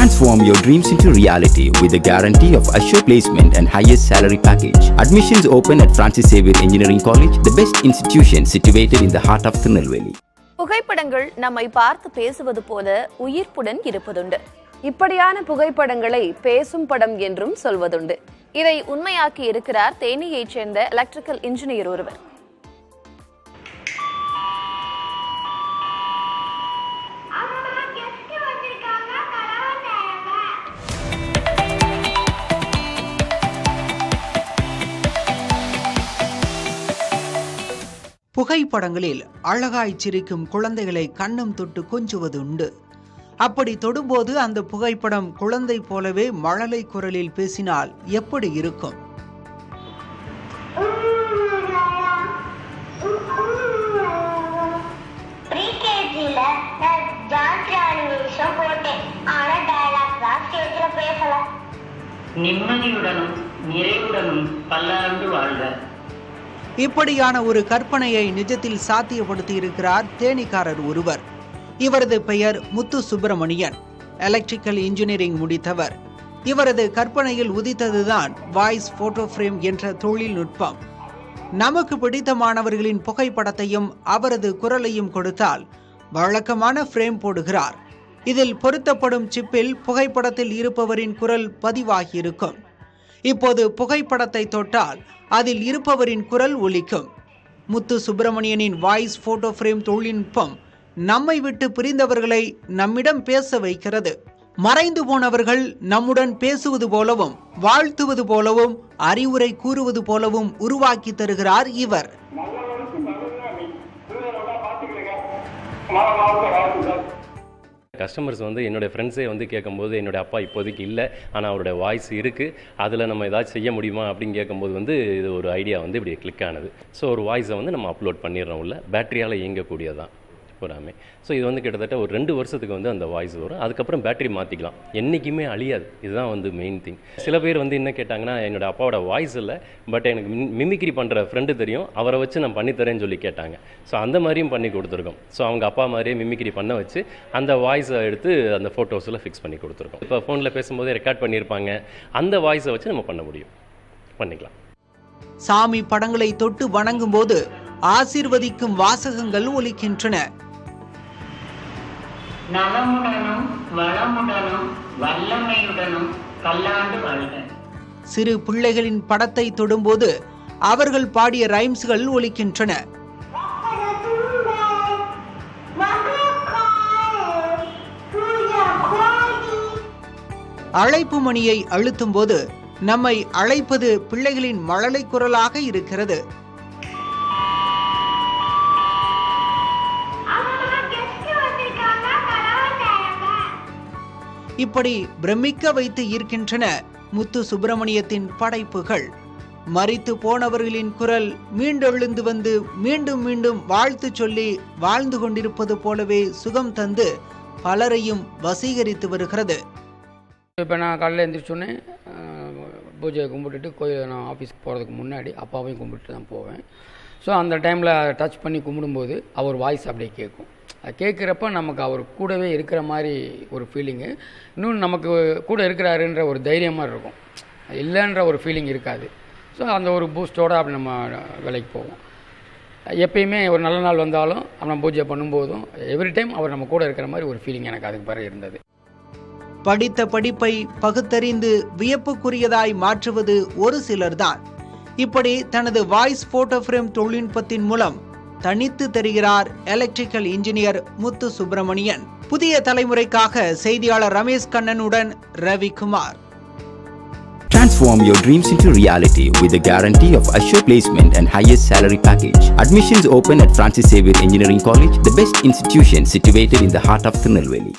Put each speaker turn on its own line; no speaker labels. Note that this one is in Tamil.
Transform your dreams into reality with the guarantee of assured placement and highest salary package. Admissions open at Francis Xavier Engineering College, the best institution situated in the heart of Tirunelveli.
புகைப்படங்கள் நம்மை பார்த்து பேசுவது போல உயிர்ப்புடன் இருப்பதுண்டு.
இப்படியான புகைப்படங்களை பேசும் படம் என்றும் சொல்வதுண்டு.
இதை உண்மையாக்கி இருக்கிறார் தேனியைச் சேர்ந்த எலக்ட்ரிக்கல் இன்ஜினியர் ஒருவர்.
புகைப்படங்களில் அழகாய் சிரிக்கும் குழந்தைகளை கன்னம் தொட்டு கொஞ்சுவது உண்டு. அப்படி தொடும்போது அந்த புகைப்படம் குழந்தை போலவே மழலை குரலில் பேசினால் எப்படி இருக்கும்?
நிம்மதியுடனும் நிறைவுடனும் பல்லாண்டு வாழ்க.
இப்படியான ஒரு கற்பனையை நிஜத்தில் சாத்தியப்படுத்தி இருக்கிறார் தேனிக்காரர் ஒருவர். இவரது பெயர் முத்து சுப்பிரமணியன். எலக்ட்ரிக்கல் இன்ஜினியரிங் முடித்தவர். இவரது கற்பனையில் உதித்ததுதான் வாய்ஸ் போட்டோ ஃப்ரேம் என்ற தொழில்நுட்பம். நமக்கு பிடித்தமானவர்களின் புகைப்படத்தையும் அவரது குரலையும் கொடுத்தால் வழக்கமான ஃப்ரேம் போடுகிறார். இதில் பொருத்தப்படும் சிப்பில் புகைப்படத்தில் இருப்பவரின் குரல் பதிவாகியிருக்கும். இப்போது புகைப்படத்தை தொட்டால் அதில் இருப்பவரின் குரல் ஒலிக்கும். முத்து சுப்பிரமணியனின் வாய்ஸ் போட்டோ ஃப்ரேம் தொழில்நுட்பம் நம்மை விட்டு பிரிந்தவர்களை நம்மிடம் பேச வைக்கிறது. மறைந்து போனவர்கள் நம்முடன் பேசுவது போலவும் வாழ்த்துவது போலவும் அறிவுரை கூறுவது போலவும் உருவாக்கி தருகிறார் இவர்.
கஸ்டமர்ஸ் என்னோடய ஃப்ரெண்ட்ஸே கேட்கும்போது என்னோடய அப்பா இப்போதைக்கு இல்லை, ஆனால் அவருடைய வாய்ஸ் இருக்குது, அதில் நம்ம ஏதாச்சும் செய்ய முடியுமா அப்படின்னு கேட்கும்போது இது ஒரு ஐடியா இப்படி கிளிக் ஆனது. ஸோ ஒரு வாய்ஸை நம்ம அப்லோட் பண்ணிடுறோம். உள்ள பேட்டரியால் இயங்கக்கூடியதான் பூராமே. ஸோ இது கிட்டத்தட்ட ஒரு 2 வருஷத்துக்கு அந்த வாய்ஸ் வரும். அதுக்கப்புறம் பேட்டரி மாற்றிக்கலாம், என்றைக்குமே அழியாது. இதுதான் மெயின் திங். சில பேர் என்ன கேட்டாங்கன்னா, என்னோடய அப்பாவோட வாய்ஸ் இல்லை, பட் எனக்கு மிமிக்ரி பண்ணுற ஃப்ரெண்டு தெரியும், அவரை வச்சு நான் பண்ணித்தரேன்னு சொல்லி கேட்டாங்க. ஸோ அந்த மாதிரியும் பண்ணி கொடுத்துருக்கோம். ஸோ அவங்க அப்பா மாதிரியே மிமிக்ரி பண்ண வச்சு அந்த வாய்ஸை எடுத்து அந்த ஃபோட்டோஸில் ஃபிக்ஸ் பண்ணி கொடுத்துருக்கோம். இப்போ ஃபோனில் பேசும்போதே ரெக்கார்ட் பண்ணியிருப்பாங்க, அந்த வாய்ஸை வச்சு நம்ம பண்ண முடியும், பண்ணிக்கலாம்.
சாமி படங்களை தொட்டு வணங்கும் போது ஆசீர்வதிக்கும் வாசகங்கள் ஒலிக்கின்றன.
நலமுடனும் வளமுடனும் வல்லமையுடனும் பல்லாண்டு வாழ்க.
சிறு பிள்ளைகளின் படத்தை தொடும்போது அவர்கள் பாடிய ரைம்ஸ்கள் ஒலிக்கின்றன. அழைப்பு மணியை அழுத்தும் போது நம்மை அழைப்பது பிள்ளைகளின் மழலை குரலாக இருக்கிறது. இப்படி பிரமிக்க வைத்து ஈர்க்கின்றன முத்து சுப்பிரமணியத்தின் படைப்புகள். மரித்து போனவர்களின் குரல் மீண்டெழுந்து வந்து மீண்டும் மீண்டும் வாழ்த்து சொல்லி வாழ்ந்து கொண்டிருப்பது போலவே சுகம் தந்து பலரையும் வசீகரித்து வருகிறது.
இப்போ நான் காலையில் எழுந்திரிச்சோன்னே பூஜையை கும்பிட்டுட்டு கோயில் நான் ஆஃபீஸ்க்கு போகிறதுக்கு முன்னாடி அப்பாவையும் கும்பிட்டு தான் போவேன். ஸோ அந்த டைமில் டச் பண்ணி கும்பிடும்போது அவர் வாய்ஸ் அப்படியே கேட்கும். கேட்குறப்ப நமக்கு அவர் கூடவே இருக்கிற மாதிரி ஒரு ஃபீலிங்கு, இன்னும் நமக்கு கூட இருக்கிறாருன்ற ஒரு தைரியமாக இருக்கும், இல்லைன்ற ஒரு ஃபீலிங் இருக்காது. ஸோ அந்த ஒரு பூஸ்டோடு அப்படி நம்ம வேலைக்கு போவோம். எப்பயுமே ஒரு நல்ல நாள் வந்தாலும் நம்ம பூஜை பண்ணும்போதும் எவ்ரி டைம் அவர் நம்ம கூட இருக்கிற மாதிரி ஒரு ஃபீலிங் எனக்கு அதுக்கு பிறகு இருந்தது.
படித்த படிப்பை பகுத்தறிந்து வியப்புக்குரியதாய் மாற்றுவது ஒரு சிலர்தான். இப்படி தனது வாய்ஸ் போட்டோ ஃப்ரேம் தொழில்நுட்பத்தின் மூலம் தனித்து தெரிகிறார் எலக்ட்ரிக்கல் இன்ஜினியர் முத்து சுப்பிரமணியன். புதிய தலைமுறைக்காக செய்தியாளர் Ramesh கண்ணனுடன் Ravikumar.
Transform your dreams into reality with the guarantee of assured placement and highest salary package. Admissions open at Francis Xavier Engineering College, the best institution situated in the heart of Tirunelveli.